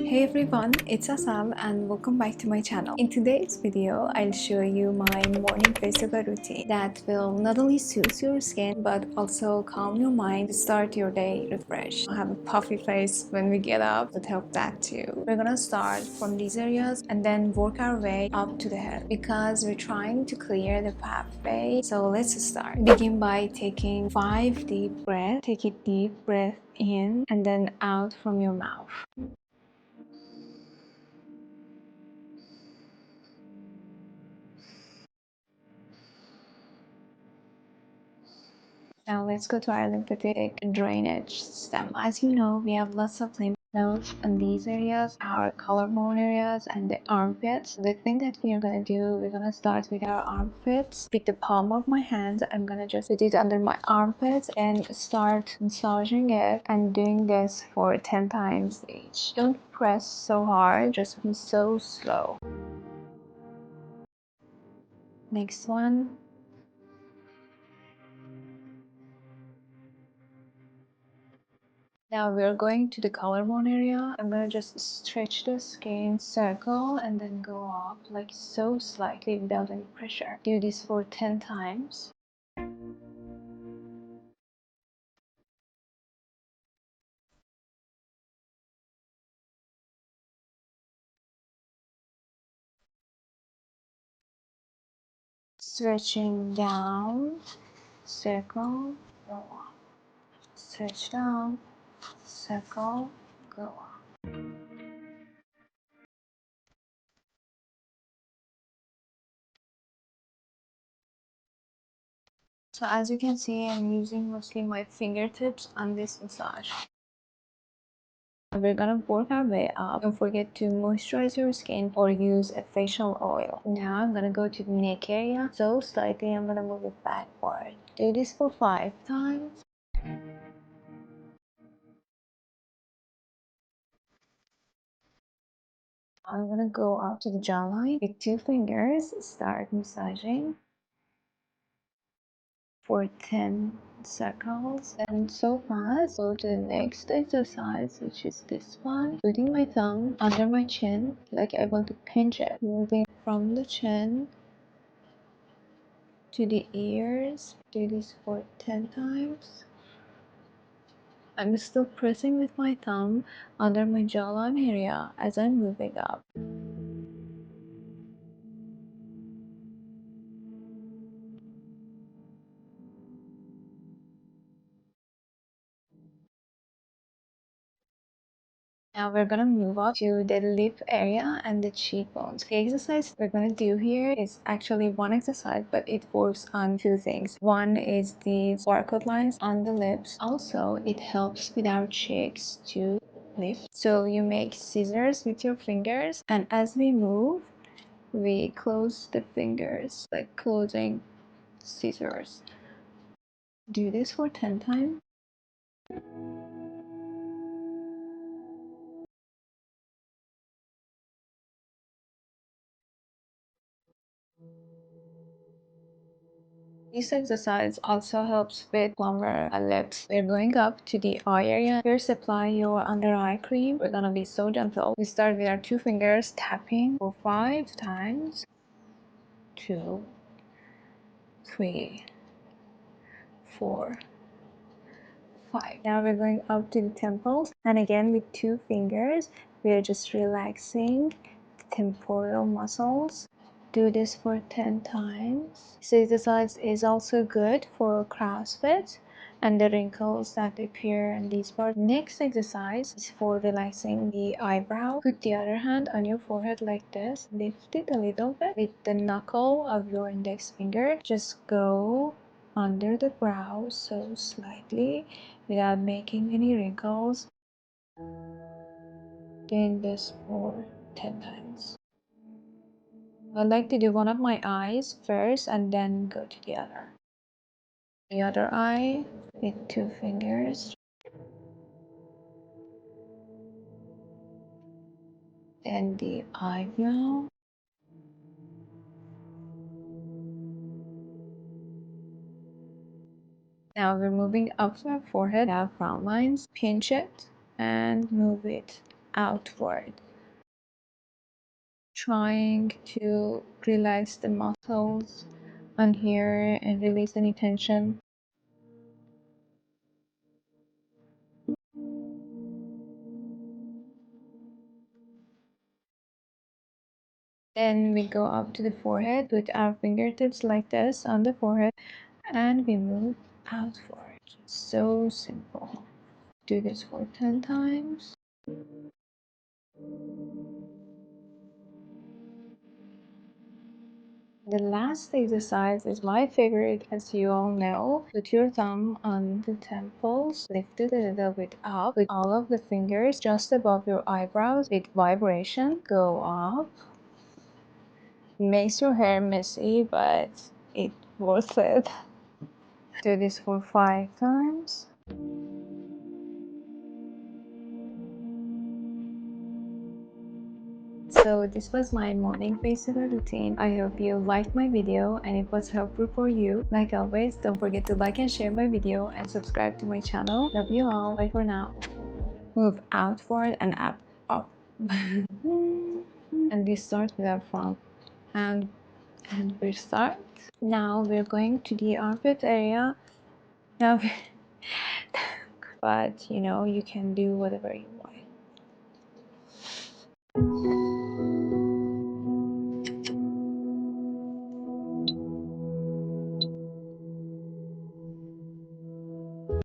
Hey everyone, it's Asal and welcome back to my channel. In today's video, I'll show you my morning face yoga routine that will not only soothe your skin but also calm your mind to start your day refreshed. I'll have a puffy face when we get up, but help that too. We're gonna start from these areas and then work our way up to the head because we're trying to clear the pathway. So let's start. Begin by taking 5 deep breaths. Take a deep breath in and then out from your mouth. Now let's go to our lymphatic drainage system. As you know, we have lots of lymph nodes in these areas, our collarbone areas and the armpits. The thing that we are going to do, we're going to start with our armpits. Pick the palm of my hand. I'm going to just put it under my armpits and start massaging it and doing this for 10 times each. Don't press so hard, just be so slow. Next one. Now we're going to the collarbone area. I'm gonna just stretch the skin, circle, and then go up like so slightly without any pressure. Do this for 10 times. Stretching down, circle, go up. Stretch down, circle, go up. So as you can see, I'm using mostly my fingertips on this massage. We're gonna work our way up. Don't forget to moisturize your skin or use a facial oil. Now I'm gonna go to the neck area. So slightly, I'm gonna move it backward. Do this for 5 times. I'm gonna go up to the jawline with 2 fingers. Start massaging for 10 circles. And so fast, go to the next exercise, which is this one. Putting my thumb under my chin, like I want to pinch it. Moving from the chin to the ears. Do this for 10 times. I'm still pressing with my thumb under my jawline area as I'm moving up. Now we're gonna move up to the lip area and the cheekbones. The exercise we're gonna do here is actually one exercise, but it works on 2 things. One is the barcode lines on the lips. Also, it helps with our cheeks to lift. So you make scissors with your fingers, and as we move, we close the fingers, like closing scissors. Do this for 10 times. This exercise also helps with plumber lips. We're going up to the eye area. First, apply your under eye cream. We're gonna be so gentle. We start with our 2 fingers, tapping for 5 times. 2, 3, 4, 5. Now we're going up to the temples, and again with 2 fingers, we are just relaxing the temporal muscles. Do this for 10 times. This exercise is also good for crow's feet and the wrinkles that appear in these parts. Next exercise is for relaxing the eyebrow. Put the other hand on your forehead like this. Lift it a little bit with the knuckle of your index finger. Just go under the brow so slightly without making any wrinkles. Doing this for 10 times. I'd like to do one of my eyes first and then go to the other. The other eye with 2 fingers. Then the eyebrow. Now we're moving up to our forehead, our frown lines, pinch it and move it outward, trying to relax the muscles on here and release any tension. Then we go up to the forehead with our fingertips like this on the forehead and we move outward. So simple. Do this for 10 times. The last exercise is my favorite, as you all know. Put your thumb on the temples, lift it a little bit up with all of the fingers just above your eyebrows with vibration. Go up. Makes your hair messy, but it's worth it. Do this for 5 times. So this was my morning facial routine. I hope you liked my video and it was helpful for you. Like always, don't forget to like and share my video and subscribe to my channel. Love you all. Bye for now. Move outward and up. And we start with our front and we start. Now we're going to the armpit area. Now but you know, you can do whatever you want.